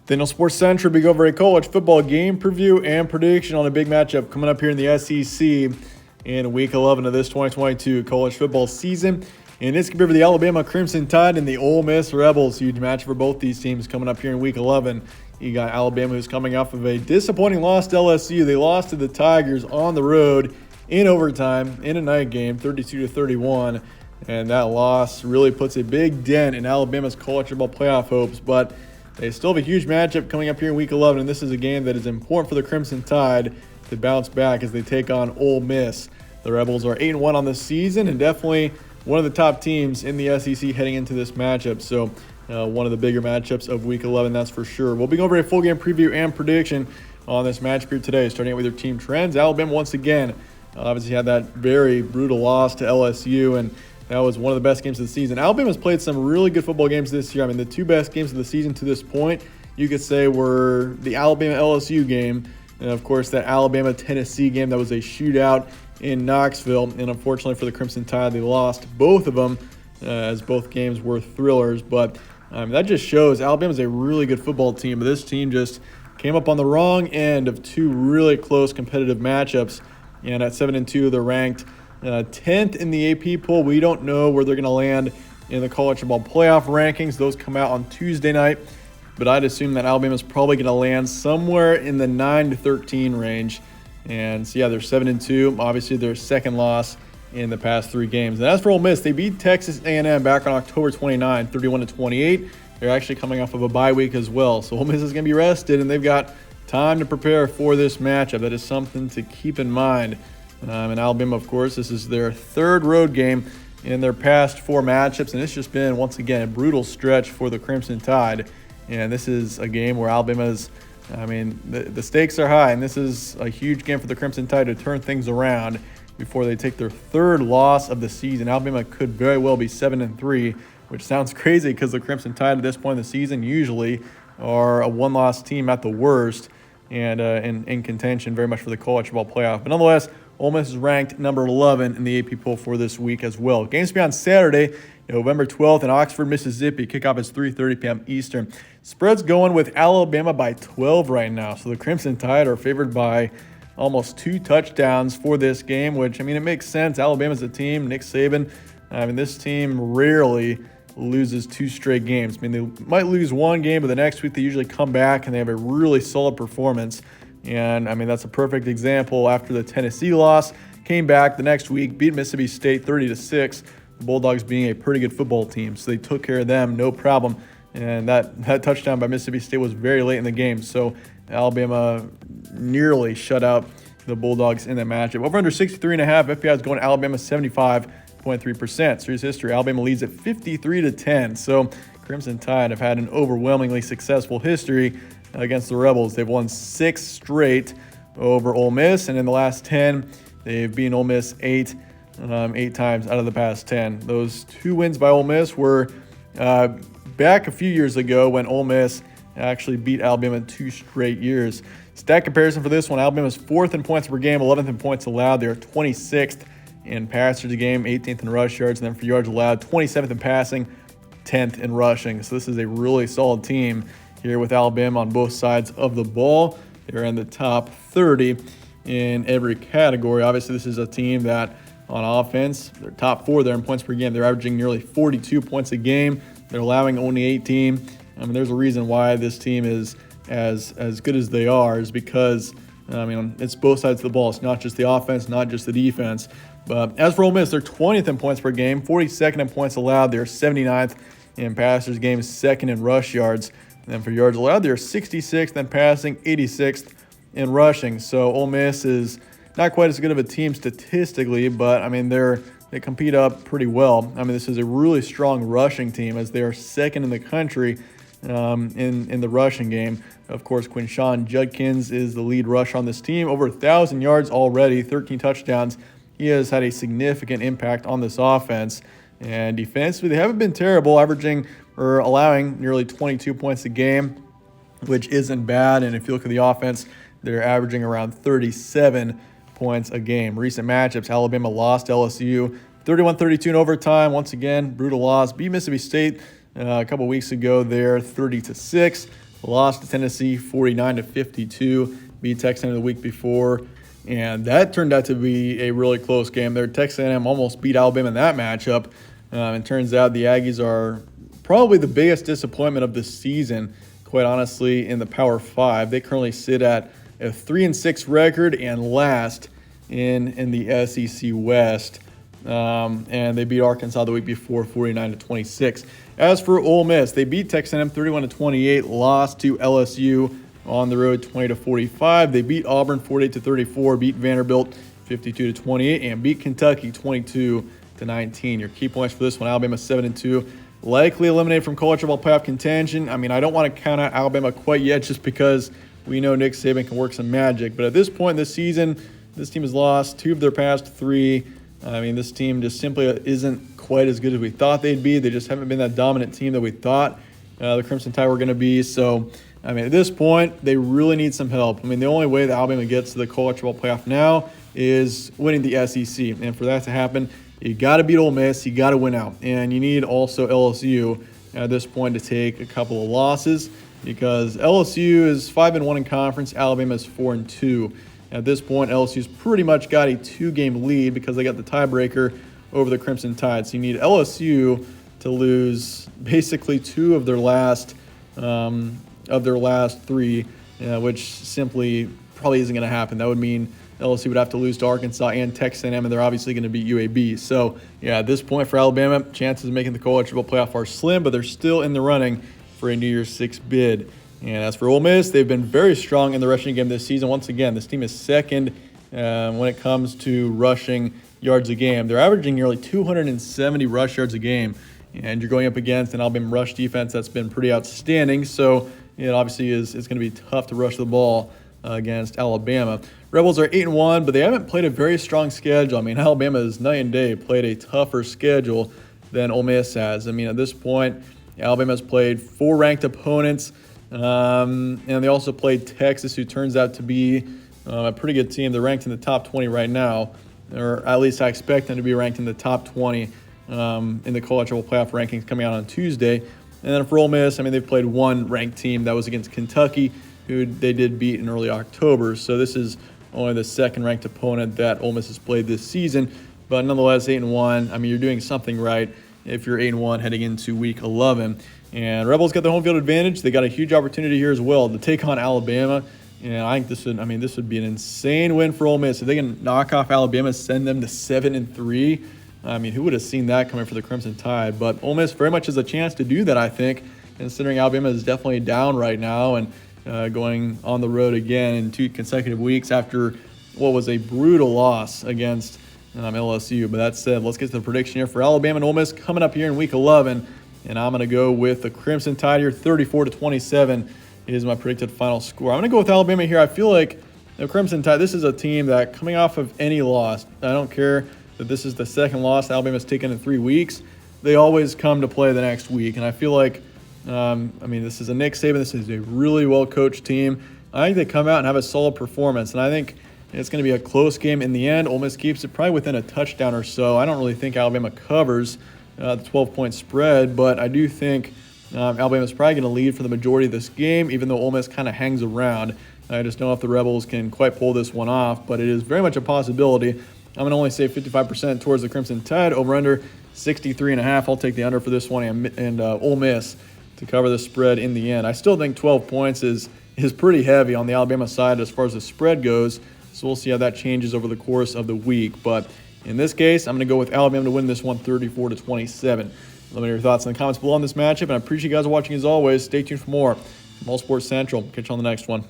Then on Sports Central, we go over a college football game preview and prediction on a big matchup coming up here in the SEC in Week 11 of this 2022 college football season. And it's going to be for the Alabama Crimson Tide and the Ole Miss Rebels. Huge match for both these teams coming up here in Week 11. You got Alabama, who's coming off of a disappointing loss to LSU. They lost to the Tigers on the road in overtime in a night game, 32-31. And that loss really puts a big dent in Alabama's college football playoff hopes. But they still have a huge matchup coming up here in Week 11, and this is a game that is important for the Crimson Tide to bounce back as they take on Ole Miss. The Rebels are 8-1 on the season and definitely one of the top teams in the SEC heading into this matchup. So one of the bigger matchups of Week 11, that's for sure. We'll be going over a full game preview and prediction on this match here today, starting out with your team trends. Alabama once again obviously had that very brutal loss to LSU, and that was one of the best games of the season. Alabama's played some really good football games this year. I mean, the two best games of the season to this point, you could say, were the Alabama-LSU game and, of course, that Alabama-Tennessee game that was a shootout in Knoxville. And unfortunately for the Crimson Tide, they lost both of them as both games were thrillers. But that just shows Alabama's a really good football team. But this team just came up on the wrong end of two really close competitive matchups. And at 7-2, they're ranked 10th in the AP poll. We don't know where they're going to land in the college football playoff rankings. Those come out on Tuesday night. But I'd assume that Alabama's probably going to land somewhere in the 9-13 range. And so, yeah, they're 7-2. Obviously, their second loss in the past three games. And as for Ole Miss, they beat Texas A&M back on October 29, 31-28. They're actually coming off of a bye week as well. So Ole Miss is going to be rested, and they've got time to prepare for this matchup. That is something to keep in mind. And Alabama, of course, this is their third road game in their past four matchups, and it's just been, once again, a brutal stretch for the Crimson Tide. And this is a game where Alabama's, the stakes are high, and this is a huge game for the Crimson Tide to turn things around before they take their third loss of the season. Alabama could very well be 7-3, which sounds crazy because the Crimson Tide at this point in the season usually are a one-loss team at the worst and in contention very much for the college football playoff. But nonetheless, Ole Miss is ranked number 11 in the AP poll for this week as well. Games to be on Saturday, November 12th in Oxford, Mississippi. Kickoff is 3:30 p.m. Eastern. Spread's going with Alabama by 12 right now. So the Crimson Tide are favored by almost 2 touchdowns for this game, which, it makes sense. Alabama's a team. Nick Saban, this team rarely loses 2 straight games. They might lose one game, but the next week they usually come back and they have a really solid performance. And, that's a perfect example after the Tennessee loss. Came back the next week, beat Mississippi State 30-6, the Bulldogs being a pretty good football team. So they took care of them, no problem. And that touchdown by Mississippi State was very late in the game. So Alabama nearly shut out the Bulldogs in that matchup. Over under 63.5, FPI is going to Alabama 75.3%. Series history, Alabama leads at 53-10. So Crimson Tide have had an overwhelmingly successful history against the Rebels. They've won 6 straight over Ole Miss, and in the last 10, they've beaten Ole Miss 8 times out of the past 10. Those 2 wins by Ole Miss were back a few years ago when Ole Miss actually beat Alabama 2 straight years. Stat comparison for this one, Alabama's 4th in points per game, 11th in points allowed. They are 26th in passers a game, 18th in rush yards, and then for yards allowed, 27th in passing, 10th in rushing. So this is a really solid team here with Alabama on both sides of the ball. They're in the top 30 in every category. Obviously, this is a team that on offense, they're top 4 there in points per game. They're averaging nearly 42 points a game. They're allowing only 18. There's a reason why this team is as good as they are, is because, it's both sides of the ball. It's not just the offense, not just the defense. But as for Ole Miss, they're 20th in points per game, 42nd in points allowed. They're 79th in passers games, 2nd in rush yards. And then for yards allowed, they're 66th in passing, 86th in rushing. So Ole Miss is not quite as good of a team statistically, but they compete up pretty well. This is a really strong rushing team as they are 2nd in the country in the rushing game. Of course, Quinshawn Judkins is the lead rusher on this team. Over 1,000 yards already, 13 touchdowns. He has had a significant impact on this offense. And defensively, they haven't been terrible, averaging or allowing nearly 22 points a game, which isn't bad. And if you look at the offense, they're averaging around 37 points a game. Recent matchups, Alabama lost LSU 31-32 in overtime. Once again, brutal loss. Beat Mississippi State a couple weeks ago there, 30-6. lost to Tennessee 49-52, beat Texas A&M the week before, and that turned out to be a really close game there. Texas A&M almost beat Alabama in that matchup. It turns out the Aggies are probably the biggest disappointment of the season, quite honestly, in the Power 5. They currently sit at a 3-6 record and last in the SEC West. And they beat Arkansas the week before 49-26. As for Ole Miss, they beat Texas A&M 31-28, lost to LSU on the road 20-45. They beat Auburn 48-34, beat Vanderbilt 52-28, and beat Kentucky 22-19. Your key points for this one: Alabama 7-2, likely eliminated from college football playoff contention. I mean, I don't want to count out Alabama quite yet, just because we know Nick Saban can work some magic. But at this point in this season, this team has lost 2 of their past 3. I mean, this team just simply isn't quite as good as we thought they'd be. They just haven't been that dominant team that we thought the Crimson Tide were going to be. So, I mean, at this point, they really need some help. I mean, the only way that Alabama gets to the college football playoff now is winning the SEC. And for that to happen, you got to beat Ole Miss. You got to win out. And you need also LSU at this point to take a couple of losses, because LSU is 5-1 in conference. Alabama is 4-2. At this point, LSU's pretty much got a 2-game lead because they got the tiebreaker over the Crimson Tide. So you need LSU to lose basically 2 of their last 3, which simply probably isn't going to happen. That would mean LSU would have to lose to Arkansas and Texas A&M, and they're obviously going to beat UAB. So, yeah, at this point for Alabama, chances of making the college football playoff are slim, but they're still in the running for a New Year's Six bid. And as for Ole Miss, they've been very strong in the rushing game this season. Once again, this team is second when it comes to rushing yards a game. They're averaging nearly 270 rush yards a game, and you're going up against an Alabama rush defense that's been pretty outstanding. So it obviously is going to be tough to rush the ball against Alabama. Rebels are 8-1, but they haven't played a very strong schedule. I mean, Alabama is night and day, played a tougher schedule than Ole Miss has. I mean, at this point, Alabama's played 4 ranked opponents. And they also played Texas, who turns out to be a pretty good team. They're ranked in the top 20 right now, or at least I expect them to be ranked in the top 20 in the college football playoff rankings coming out on Tuesday. And then for Ole Miss, I mean, they've played 1 ranked team. That was against Kentucky, who they did beat in early October. So this is only the 2nd ranked opponent that Ole Miss has played this season. But nonetheless, 8-1. I mean, you're doing something right if you're 8-1 heading into Week 11. And Rebels got the home field advantage. They got a huge opportunity here as well to take on Alabama. And I think this would be an insane win for Ole Miss. If they can knock off Alabama, send them to 7-3. I mean, who would have seen that coming for the Crimson Tide? But Ole Miss very much has a chance to do that, I think, considering Alabama is definitely down right now and going on the road again in 2 consecutive weeks after what was a brutal loss against LSU. But that said, let's get to the prediction here for Alabama and Ole Miss coming up here in Week 11. And I'm going to go with the Crimson Tide here. 34-27 is my predicted final score. I'm going to go with Alabama here. I feel like the Crimson Tide, this is a team that coming off of any loss, I don't care that this is the 2nd loss Alabama's taken in 3 weeks, they always come to play the next week. And I feel like, this is a Nick Saban. This is a really well-coached team. I think they come out and have a solid performance. And I think it's going to be a close game in the end. Ole Miss keeps it probably within a touchdown or so. I don't really think Alabama covers the 12-point spread, but I do think Alabama's probably going to lead for the majority of this game, even though Ole Miss kind of hangs around. I just don't know if the Rebels can quite pull this one off, but it is very much a possibility. I'm going to only say 55% towards the Crimson Tide, over-under 63.5. I'll take the under for this one, and Ole Miss to cover the spread in the end. I still think 12 points is pretty heavy on the Alabama side as far as the spread goes, so we'll see how that changes over the course of the week. But in this case, I'm going to go with Alabama to win this one 34-27. Let me know your thoughts in the comments below on this matchup, and I appreciate you guys watching as always. Stay tuned for more from All Sports Central. Catch you on the next one.